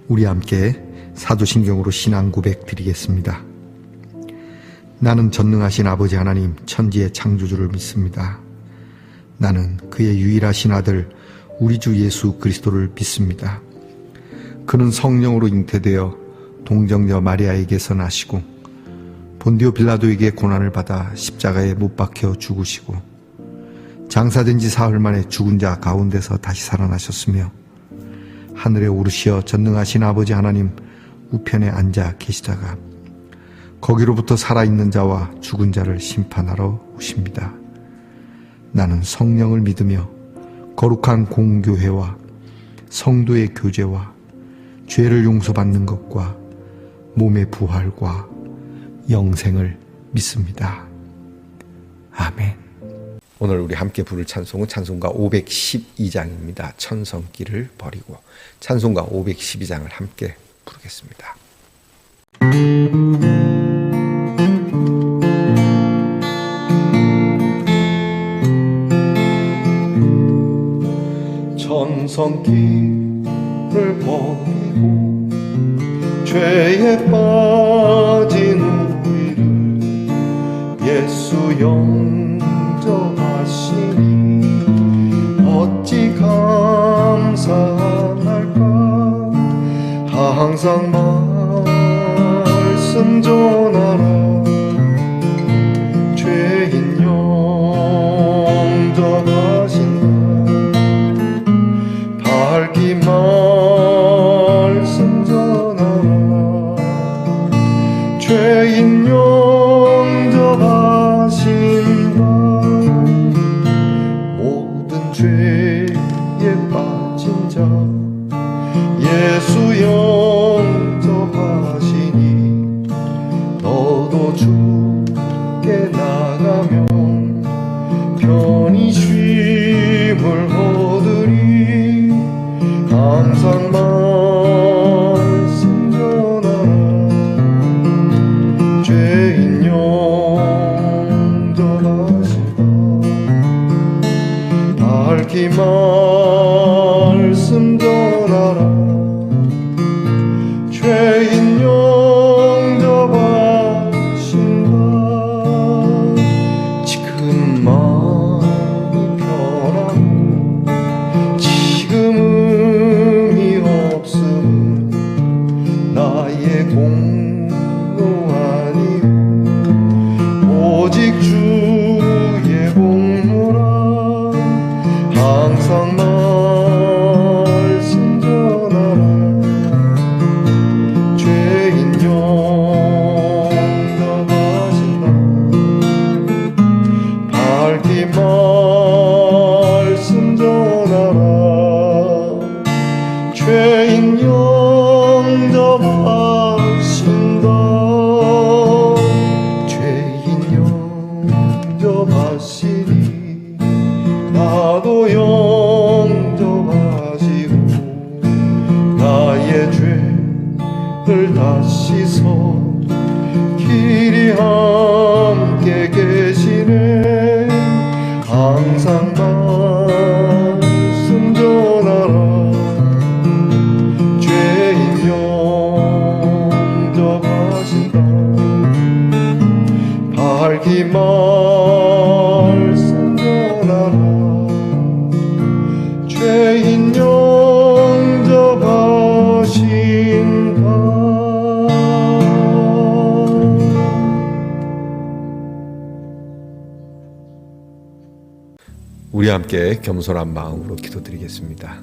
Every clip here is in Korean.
우리 함께 사도신경으로 신앙 고백 드리겠습니다. 나는 전능하신 아버지 하나님 천지의 창조주를 믿습니다. 나는 그의 유일하신 아들 우리 주 예수 그리스도를 믿습니다. 그는 성령으로 잉태되어 동정녀 마리아에게서 나시고 본디오 빌라도에게 고난을 받아 십자가에 못 박혀 죽으시고 장사된 지 사흘 만에 죽은 자 가운데서 다시 살아나셨으며 하늘에 오르시어 전능하신 아버지 하나님 우편에 앉아 계시다가 거기로부터 살아있는 자와 죽은 자를 심판하러 오십니다. 나는 성령을 믿으며 거룩한 공교회와 성도의 교제와 죄를 용서받는 것과 몸의 부활과 영생을 믿습니다. 아멘. 오늘 우리 함께 부를 찬송은 찬송가 512장입니다. 천성길을 버리고 찬송가 512장을 함께 부르겠습니다. 천성길을 버리고 죄에 빠진 우리를 예수 영접하시니 어찌 감사할까. 항상 말씀 전하라. 죄인 영접하신다. 밝기 말씀 전하라. 죄인 영접하신다. 모든 죄에 빠진 자 예수 영접하시니 너도 주께 나가면 편히 쉼을 얻으리. 항상 말씀 전하라. 죄인 영접하신다. 밝히 말씀 전하라. 죄인 영접하신다. 지금 마음이 편하고 지금음이 없음은 나의 공로 아니오. 오직 주의 공로라. 항상 말씀 전하라. 죄인 영접하신다. 밝히 말씀 전하라. 죄인 영접하신다. 죄인 영접하시니 나도 영접하시고 나의 죄를 다 씻어 길이 함께 계시네. 항상 말씀 전하라. 죄인 영접하신다. 밝히 말씀 전하라. 죄인 영접하신다. 우리 함께 겸손한 마음으로 기도드리겠습니다.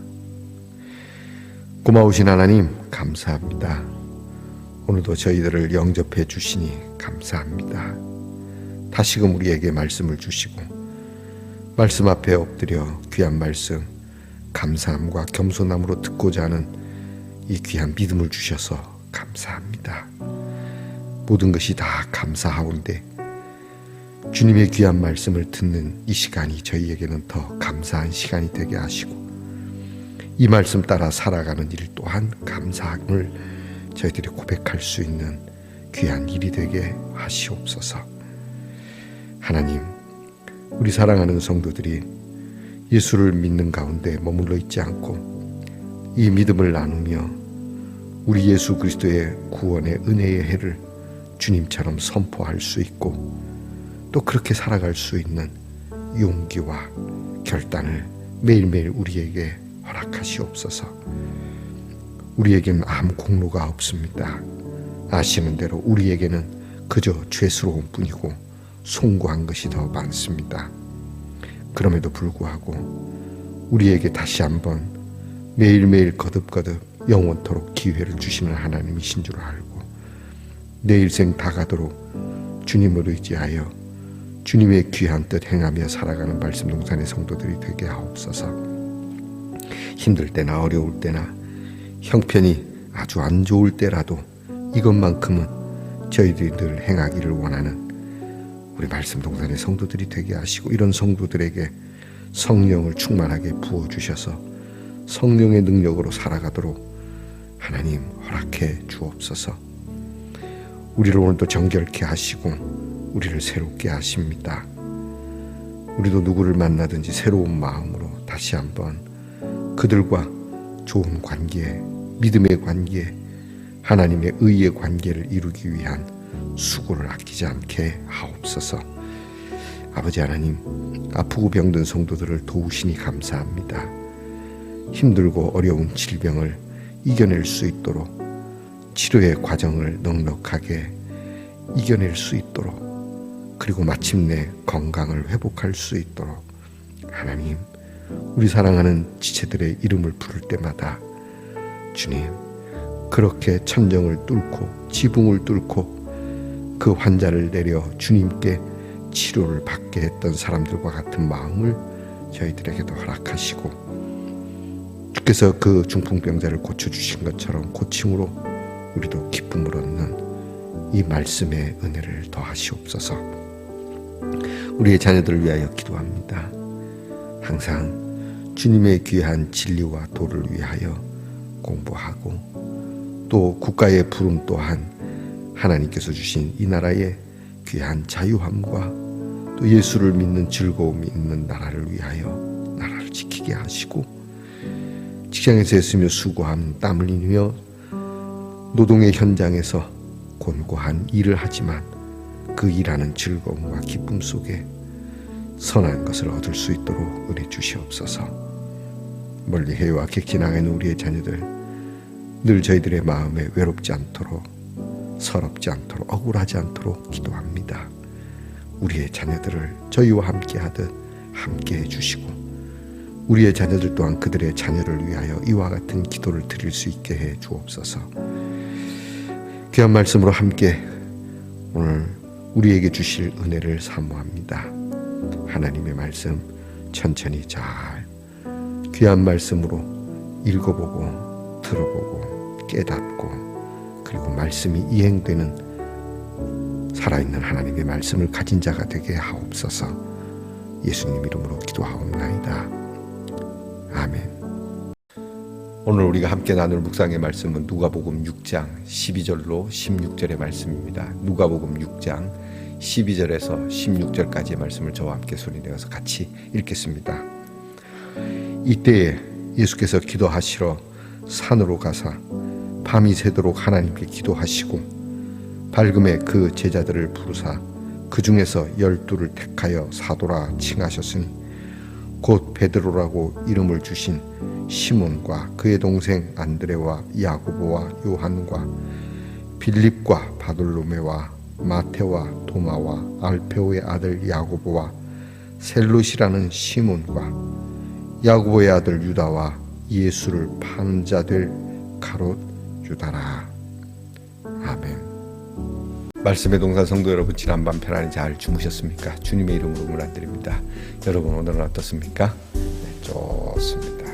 고마우신 하나님 감사합니다. 오늘도 저희들을 영접해 주시니 감사합니다. 다시금 우리에게 말씀을 주시고 말씀 앞에 엎드려 귀한 말씀 감사함과 겸손함으로 듣고자 하는 이 귀한 믿음을 주셔서 감사합니다. 모든 것이 다 감사하온데 주님의 귀한 말씀을 듣는 이 시간이 저희에게는 더 감사한 시간이 되게 하시고 이 말씀 따라 살아가는 일 또한 감사함을 저희들이 고백할 수 있는 귀한 일이 되게 하시옵소서. 하나님, 우리 사랑하는 성도들이 예수를 믿는 가운데 머물러 있지 않고 이 믿음을 나누며 우리 예수 그리스도의 구원의 은혜의 해를 주님처럼 선포할 수 있고 또 그렇게 살아갈 수 있는 용기와 결단을 매일매일 우리에게 허락하시옵소서. 우리에게는 아무 공로가 없습니다. 아시는 대로 우리에게는 그저 죄스러운 뿐이고 송구한 것이 더 많습니다. 그럼에도 불구하고 우리에게 다시 한번 매일매일 거듭거듭 영원토록 기회를 주시는 하나님이신 줄 알고 내 일생 다 가도록 주님을 의지하여 주님의 귀한 뜻 행하며 살아가는 말씀동산의 성도들이 되게 하옵소서. 힘들 때나 어려울 때나 형편이 아주 안 좋을 때라도 이것만큼은 저희들이 늘 행하기를 원하는 우리 말씀동산의 성도들이 되게 하시고 이런 성도들에게 성령을 충만하게 부어주셔서 성령의 능력으로 살아가도록 하나님 허락해 주옵소서. 우리를 오늘도 정결케 하시고 우리를 새롭게 하십니다. 우리도 누구를 만나든지 새로운 마음으로 다시 한번 그들과 좋은 관계, 믿음의 관계, 하나님의 의의 관계를 이루기 위한 수고를 아끼지 않게 하옵소서. 아버지 하나님, 아프고 병든 성도들을 도우시니 감사합니다. 힘들고 어려운 질병을 이겨낼 수 있도록 치료의 과정을 넉넉하게 이겨낼 수 있도록 그리고 마침내 건강을 회복할 수 있도록 하나님, 우리 사랑하는 지체들의 이름을 부를 때마다 주님, 그렇게 천정을 뚫고 지붕을 뚫고 그 환자를 내려 주님께 치료를 받게 했던 사람들과 같은 마음을 저희들에게도 허락하시고 주께서 그 중풍병자를 고쳐주신 것처럼 고침으로 우리도 기쁨을 얻는 이 말씀의 은혜를 더하시옵소서. 우리의 자녀들을 위하여 기도합니다. 항상 주님의 귀한 진리와 도를 위하여 공부하고 또 국가의 부름 또한 하나님께서 주신 이 나라의 귀한 자유함과 또 예수를 믿는 즐거움이 있는 나라를 위하여 나라를 지키게 하시고 직장에서 애쓰며 수고함 땀 흘리며 노동의 현장에서 곤고한 일을 하지만 그 일하는 즐거움과 기쁨 속에 선한 것을 얻을 수 있도록 은혜 주시옵소서. 멀리 해와 객지 나가 있는 우리의 자녀들 늘 저희들의 마음에 외롭지 않도록 서럽지 않도록 억울하지 않도록 기도합니다. 우리의 자녀들을 저희와 함께하듯 함께해 주시고 우리의 자녀들 또한 그들의 자녀를 위하여 이와 같은 기도를 드릴 수 있게 해 주옵소서. 귀한 말씀으로 함께 오늘 우리에게 주실 은혜를 사모합니다. 하나님의 말씀 천천히 잘 귀한 말씀으로 읽어보고 들어보고 깨닫고 그리고 말씀이 이행되는 살아있는 하나님의 말씀을 가진 자가 되게 하옵소서. 예수님 이름으로 기도하옵나이다. 아멘. 오늘 우리가 함께 나눌 묵상의 말씀은 누가복음 6장 12절로 16절의 말씀입니다. 누가복음 6장 12절에서 16절까지의 말씀을 저와 함께 소리내어서 같이 읽겠습니다. 이때에 예수께서 기도하시러 산으로 가사 밤이 새도록 하나님께 기도하시고 밝음에 그 제자들을 부르사 그 중에서 12를 택하여 사도라 칭하셨으니 곧 베드로라고 이름을 주신 시몬과 그의 동생 안드레와 야고보와 요한과 빌립과 바돌로메와 마테와 도마와 알페오의 아들 야고보와 셀롯이라는 시몬과 야고보의 아들 유다와 예수를 파는 자들 가롯 유다라. 아멘. 말씀의 동산 성도 여러분, 지난밤 편안히 잘 주무셨습니까? 주님의 이름으로 문안드립니다. 여러분 오늘은 어떻습니까? 네, 좋습니다.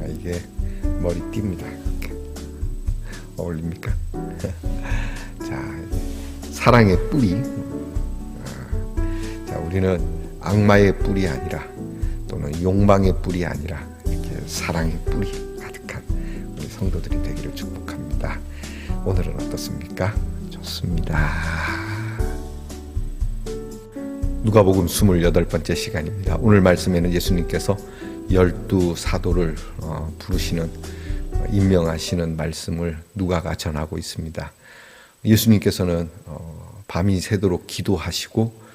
이게 머리 띕니다. 이렇게 어울립니까? 자, 사랑의 뿌리. 자, 우리는 악마의 뿔이 아니라 또는 욕망의 뿔이 아니라 이렇게 사랑의 뿔이 가득한 우리 성도들이 되기를 축복합니다. 오늘은 어떻습니까? 좋습니다. 누가복음 28번째 시간입니다. 오늘 말씀에는 예수님께서 12 사도를 부르시는 임명하시는 말씀을 누가가 전하고 있습니다. 예수님께서는 밤이 새도록 기도하시고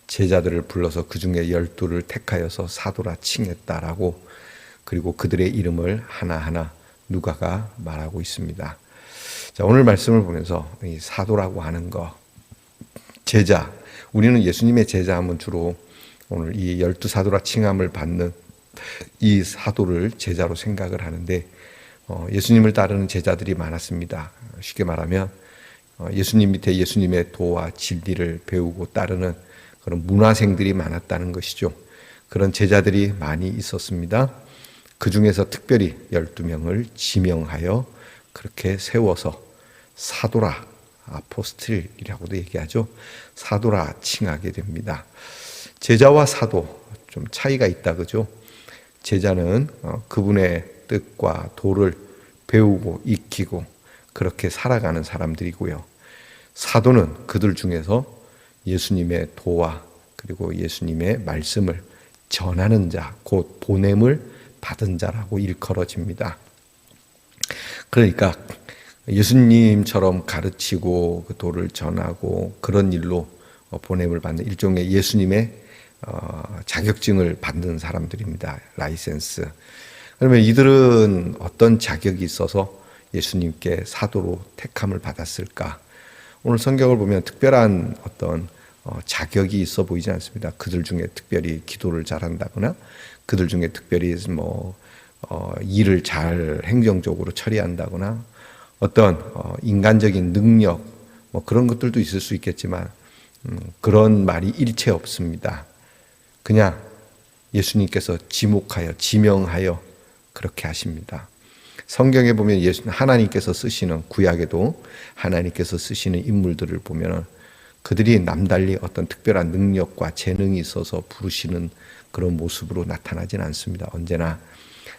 제자들을 불러서 그 중에 12를 택하여서 사도라 칭했다라고, 그리고 그들의 이름을 하나하나 누가가 말하고 있습니다. 자, 오늘 말씀을 보면서 이 사도라고 하는 거, 제자, 우리는 예수님의 제자하면 주로 오늘 이 12사도라 칭함을 받는 이 사도를 제자로 생각을 하는데, 예수님을 따르는 제자들이 많았습니다. 쉽게 말하면 예수님 밑에 예수님의 도와 진리를 배우고 따르는 그런 문화생들이 많았다는 것이죠. 그런 제자들이 많이 있었습니다. 그 중에서 특별히 12명을 지명하여 그렇게 세워서 사도라, 아포스틀이라고도 얘기하죠. 사도라 칭하게 됩니다. 제자와 사도 좀 차이가 있다, 그죠? 제자는 그분의 뜻과 도를 배우고 익히고 그렇게 살아가는 사람들이고요. 사도는 그들 중에서 예수님의 도와 그리고 예수님의 말씀을 전하는 자, 곧 보냄을 받은 자라고 일컬어집니다. 그러니까 예수님처럼 가르치고 그 도를 전하고 그런 일로 보냄을 받는 일종의 예수님의 자격증을 받는 사람들입니다. 라이센스. 그러면 이들은 어떤 자격이 있어서 예수님께 사도로 택함을 받았을까? 오늘 성경을 보면 특별한 어떤 자격이 있어 보이지 않습니다. 그들 중에 특별히 기도를 잘한다거나 그들 중에 특별히 일을 잘 행정적으로 처리한다거나 어떤 인간적인 능력 그런 것들도 있을 수 있겠지만 그런 말이 일체 없습니다. 그냥 예수님께서 지목하여 지명하여 그렇게 하십니다. 성경에 보면 하나님께서 쓰시는, 구약에도 하나님께서 쓰시는 인물들을 보면 그들이 남달리 어떤 특별한 능력과 재능이 있어서 부르시는 그런 모습으로 나타나진 않습니다. 언제나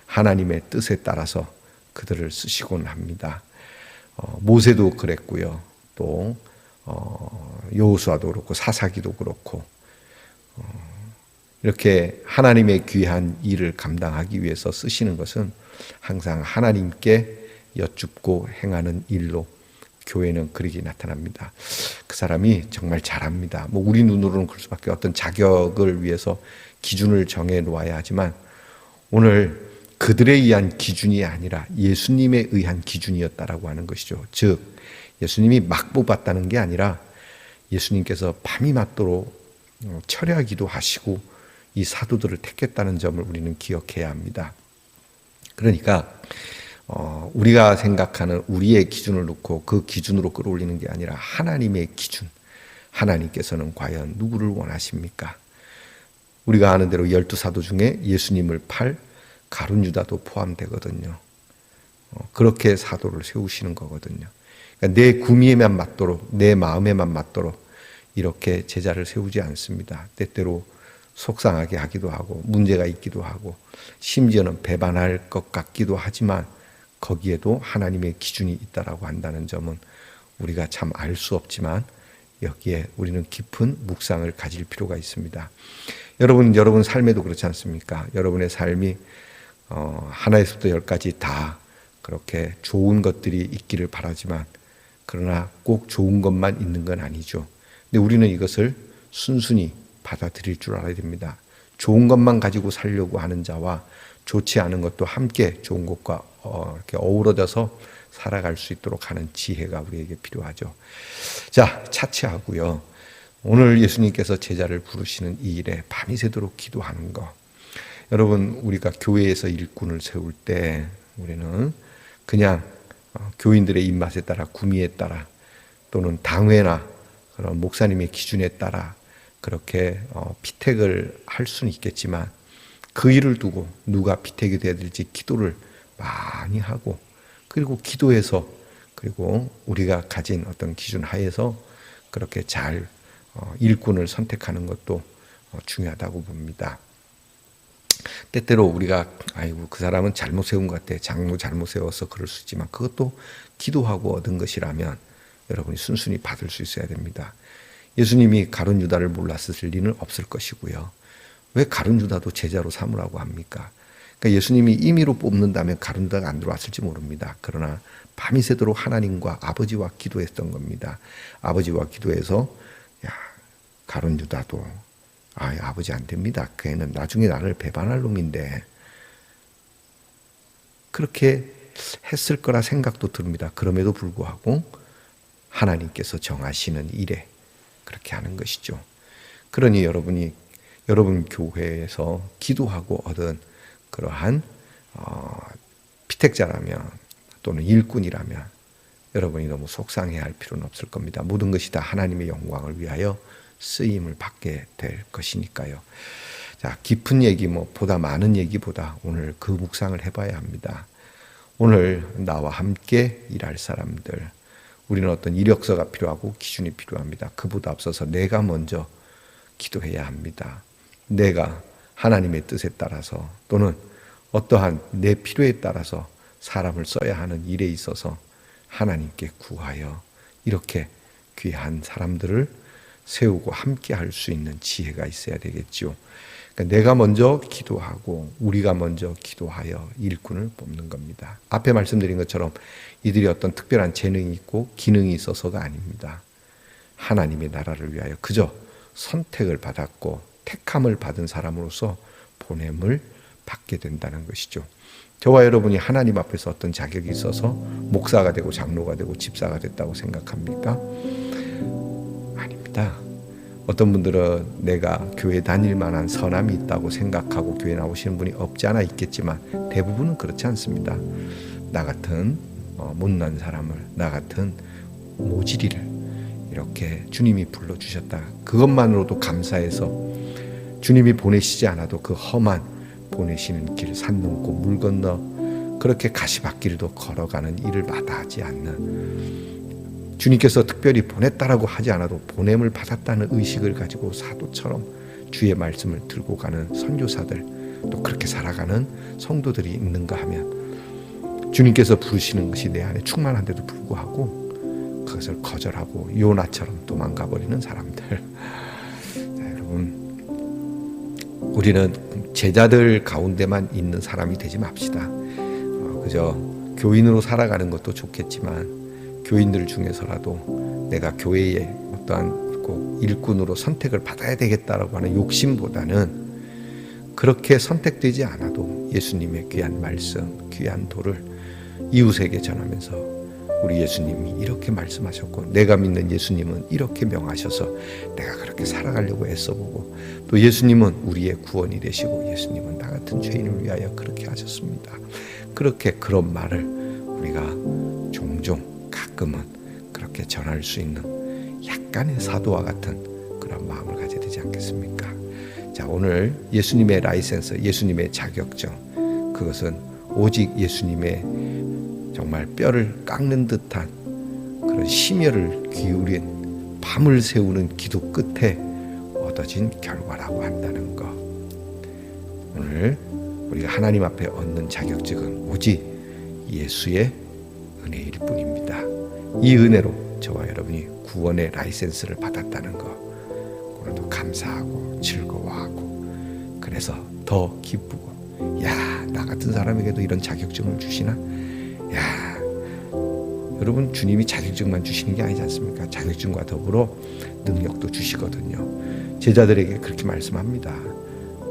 하나님의 뜻에 따라서 그들을 쓰시곤 합니다. 모세도 그랬고요. 또 여호수아도 그렇고 사사기도 그렇고 이렇게 하나님의 귀한 일을 감당하기 위해서 쓰시는 것은 항상 하나님께 여쭙고 행하는 일로 교회는 그렇게 나타납니다. 그 사람이 정말 잘합니다. 우리 눈으로는 그럴 수밖에, 어떤 자격을 위해서 기준을 정해 놓아야 하지만 오늘 그들에 의한 기준이 아니라 예수님에 의한 기준이었다라고 하는 것이죠. 즉 예수님이 막 뽑았다는 게 아니라 예수님께서 밤이 맞도록 철야기도 하시고 이 사도들을 택했다는 점을 우리는 기억해야 합니다. 그러니까 우리가 생각하는 우리의 기준을 놓고 그 기준으로 끌어올리는 게 아니라 하나님의 기준, 하나님께서는 과연 누구를 원하십니까? 우리가 아는 대로 12사도 중에 예수님을 팔 가룟 유다도 포함되거든요. 그렇게 사도를 세우시는 거거든요. 그러니까 내 구미에만 맞도록, 내 마음에만 맞도록 이렇게 제자를 세우지 않습니다. 때때로 속상하게 하기도 하고 문제가 있기도 하고 심지어는 배반할 것 같기도 하지만 거기에도 하나님의 기준이 있다라고 한다는 점은 우리가 참 알 수 없지만 여기에 우리는 깊은 묵상을 가질 필요가 있습니다. 여러분 삶에도 그렇지 않습니까? 여러분의 삶이 하나에서부터 10까지 다 그렇게 좋은 것들이 있기를 바라지만 그러나 꼭 좋은 것만 있는 건 아니죠. 근데 우리는 이것을 순순히 받아들일 줄 알아야 됩니다. 좋은 것만 가지고 살려고 하는 자와 좋지 않은 것도 함께 좋은 것과 이렇게 어우러져서 살아갈 수 있도록 하는 지혜가 우리에게 필요하죠. 자, 차치하고요. 오늘 예수님께서 제자를 부르시는 이 일에 밤이 새도록 기도하는 것. 여러분, 우리가 교회에서 일꾼을 세울 때 우리는 그냥 교인들의 입맛에 따라, 구미에 따라 또는 당회나 그런 목사님의 기준에 따라 그렇게 피택을 할 수는 있겠지만 그 일을 두고 누가 피택이 되어야 될지 기도를 많이 하고 그리고 기도해서 그리고 우리가 가진 어떤 기준 하에서 그렇게 잘 일꾼을 선택하는 것도 중요하다고 봅니다. 때때로 우리가 아이고 그 사람은 잘못 세운 것 같아, 장로 잘못 세워서 그럴 수 있지만 그것도 기도하고 얻은 것이라면 여러분이 순순히 받을 수 있어야 됩니다. 예수님이 가룟 유다를 몰랐을 리는 없을 것이고요. 왜 가룟 유다도 제자로 삼으라고 합니까? 그러니까 예수님이 임의로 뽑는다면 가룟유다가 안 들어왔을지 모릅니다. 그러나 밤이 새도록 하나님과 아버지와 기도했던 겁니다. 아버지와 기도해서 야, 가룟유다도 아버지 안 됩니다. 그 애는 나중에 나를 배반할 놈인데, 그렇게 했을 거라 생각도 듭니다. 그럼에도 불구하고 하나님께서 정하시는 일에 그렇게 하는 것이죠. 그러니 여러분 교회에서 기도하고 얻은 그러한 피택자라면 또는 일꾼이라면 여러분이 너무 속상해할 필요는 없을 겁니다. 모든 것이 다 하나님의 영광을 위하여 쓰임을 받게 될 것이니까요. 자, 깊은 얘기, 보다 많은 얘기보다 오늘 그 묵상을 해봐야 합니다. 오늘 나와 함께 일할 사람들, 우리는 어떤 이력서가 필요하고 기준이 필요합니다. 그보다 앞서서 내가 먼저 기도해야 합니다. 내가 하나님의 뜻에 따라서 또는 어떠한 내 필요에 따라서 사람을 써야 하는 일에 있어서 하나님께 구하여 이렇게 귀한 사람들을 세우고 함께 할 수 있는 지혜가 있어야 되겠죠. 그러니까 내가 먼저 기도하고 우리가 먼저 기도하여 일꾼을 뽑는 겁니다. 앞에 말씀드린 것처럼 이들이 어떤 특별한 재능이 있고 기능이 있어서가 아닙니다. 하나님의 나라를 위하여 그저 선택을 받았고 택함을 받은 사람으로서 보냄을 받게 된다는 것이죠. 저와 여러분이 하나님 앞에서 어떤 자격이 있어서 목사가 되고 장로가 되고 집사가 됐다고 생각합니까? 아닙니다. 어떤 분들은 내가 교회 다닐 만한 선함이 있다고 생각하고 교회 나오시는 분이 없지 않아 있겠지만 대부분은 그렇지 않습니다. 나 같은 못난 사람을, 나 같은 모질이를 이렇게 주님이 불러주셨다. 그것만으로도 감사해서 주님이 보내시지 않아도 그 험한 보내시는 길, 산 넘고 물 건너 그렇게 가시밭길도 걸어가는 일을 마다하지 않는, 주님께서 특별히 보냈다라고 하지 않아도 보냄을 받았다는 의식을 가지고 사도처럼 주의 말씀을 들고 가는 선교사들, 또 그렇게 살아가는 성도들이 있는가 하면 주님께서 부르시는 것이 내 안에 충만한데도 불구하고 그것을 거절하고 요나처럼 도망가 버리는 사람들. 자, 여러분, 우리는 제자들 가운데만 있는 사람이 되지 맙시다. 그저 교인으로 살아가는 것도 좋겠지만 교인들 중에서라도 내가 교회에 어떠한 꼭 일꾼으로 선택을 받아야 되겠다라고 하는 욕심보다는 그렇게 선택되지 않아도 예수님의 귀한 말씀, 귀한 도를 이웃에게 전하면서 우리 예수님이 이렇게 말씀하셨고 내가 믿는 예수님은 이렇게 명하셔서 내가 그렇게 살아가려고 애써보고 또 예수님은 우리의 구원이 되시고 예수님은 나 같은 죄인을 위하여 그렇게 하셨습니다. 그렇게 그런 말을 우리가 종종 가끔은 그렇게 전할 수 있는 약간의 사도와 같은 그런 마음을 가져야 되지 않겠습니까? 자, 오늘 예수님의 라이센스, 예수님의 자격증, 그것은 오직 예수님의 정말 뼈를 깎는 듯한 그런 심혈을 기울인 밤을 새우는 기도 끝에 얻어진 결과라고 한다는 것. 오늘 우리가 하나님 앞에 얻는 자격증은 오직 예수의 은혜일 뿐입니다. 이 은혜로 저와 여러분이 구원의 라이센스를 받았다는 것, 오늘도 감사하고 즐거워하고 그래서 더 기쁘고, 야, 나 같은 사람에게도 이런 자격증을 주시나? 야, 여러분, 주님이 자격증만 주시는 게 아니지 않습니까? 자격증과 더불어 능력도 주시거든요. 제자들에게 그렇게 말씀합니다.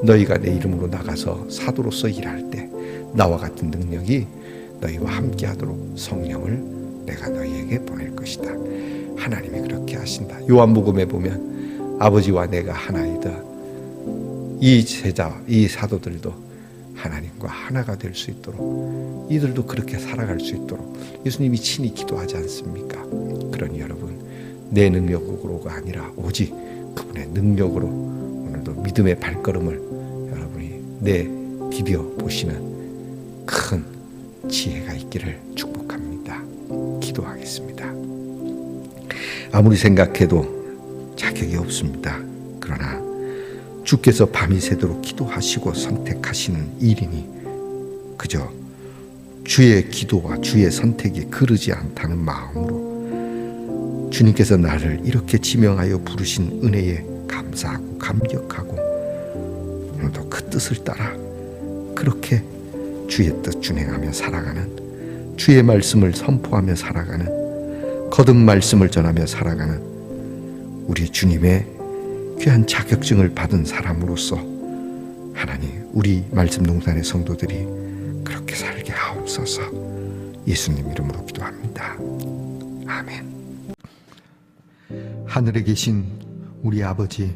너희가 내 이름으로 나가서 사도로서 일할 때 나와 같은 능력이 너희와 함께 하도록 성령을 내가 너희에게 보낼 것이다. 하나님이 그렇게 하신다. 요한복음에 보면 아버지와 내가 하나이다. 이 제자, 이 사도들도 하나님과 하나가 될 수 있도록, 이들도 그렇게 살아갈 수 있도록 예수님이 친히 기도하지 않습니까? 그러니 여러분, 내 능력으로가 아니라 오직 그분의 능력으로 오늘도 믿음의 발걸음을 여러분이 내디뎌 보시는 큰 지혜가 있기를 축복합니다. 기도하겠습니다. 아무리 생각해도 자격이 없습니다. 그러나 주께서 밤이 새도록 기도하시고 선택하시는 일이니 그저 주의 기도와 주의 선택이 그르지 않다는 마음으로 주님께서 나를 이렇게 지명하여 부르신 은혜에 감사하고 감격하고 오늘도 그 뜻을 따라 그렇게 주의 뜻 준행하며 살아가는, 주의 말씀을 선포하며 살아가는, 거듭 말씀을 전하며 살아가는 우리 주님의 귀한 자격증을 받은 사람으로서 하나님, 우리 말씀동산의 성도들이 그렇게 살게 하옵소서. 예수님 이름으로 기도합니다. 아멘. 하늘에 계신 우리 아버지,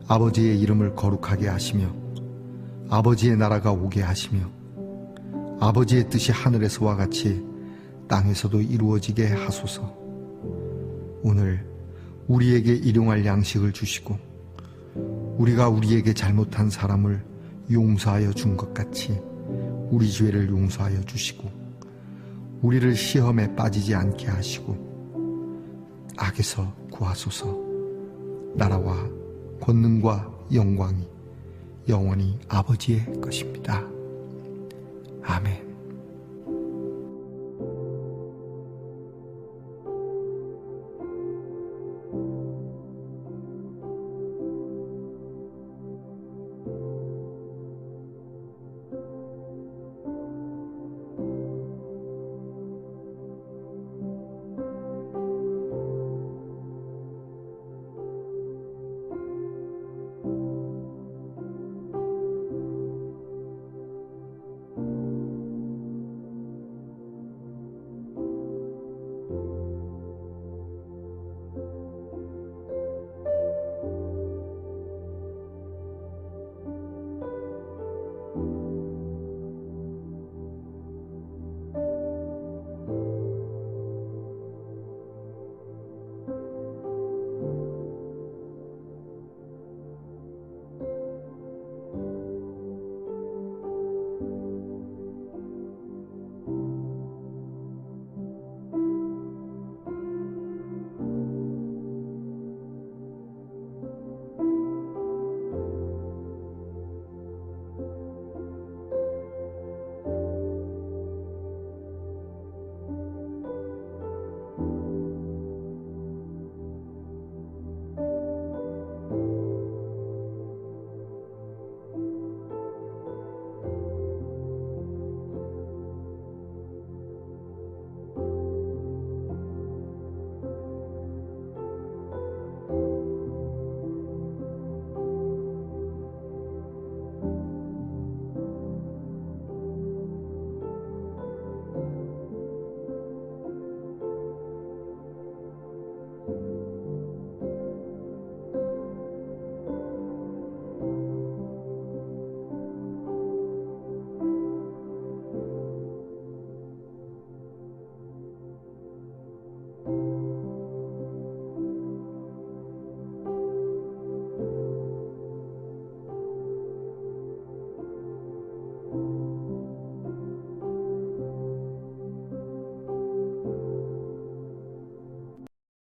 아버지의 이름을 거룩하게 하시며 아버지의 나라가 오게 하시며 아버지의 뜻이 하늘에서와 같이 땅에서도 이루어지게 하소서. 오늘 우리에게 일용할 양식을 주시고 우리가 우리에게 잘못한 사람을 용서하여 준 것 같이 우리 죄를 용서하여 주시고 우리를 시험에 빠지지 않게 하시고 악에서 구하소서. 나라와 권능과 영광이 영원히 아버지의 것입니다. 아멘.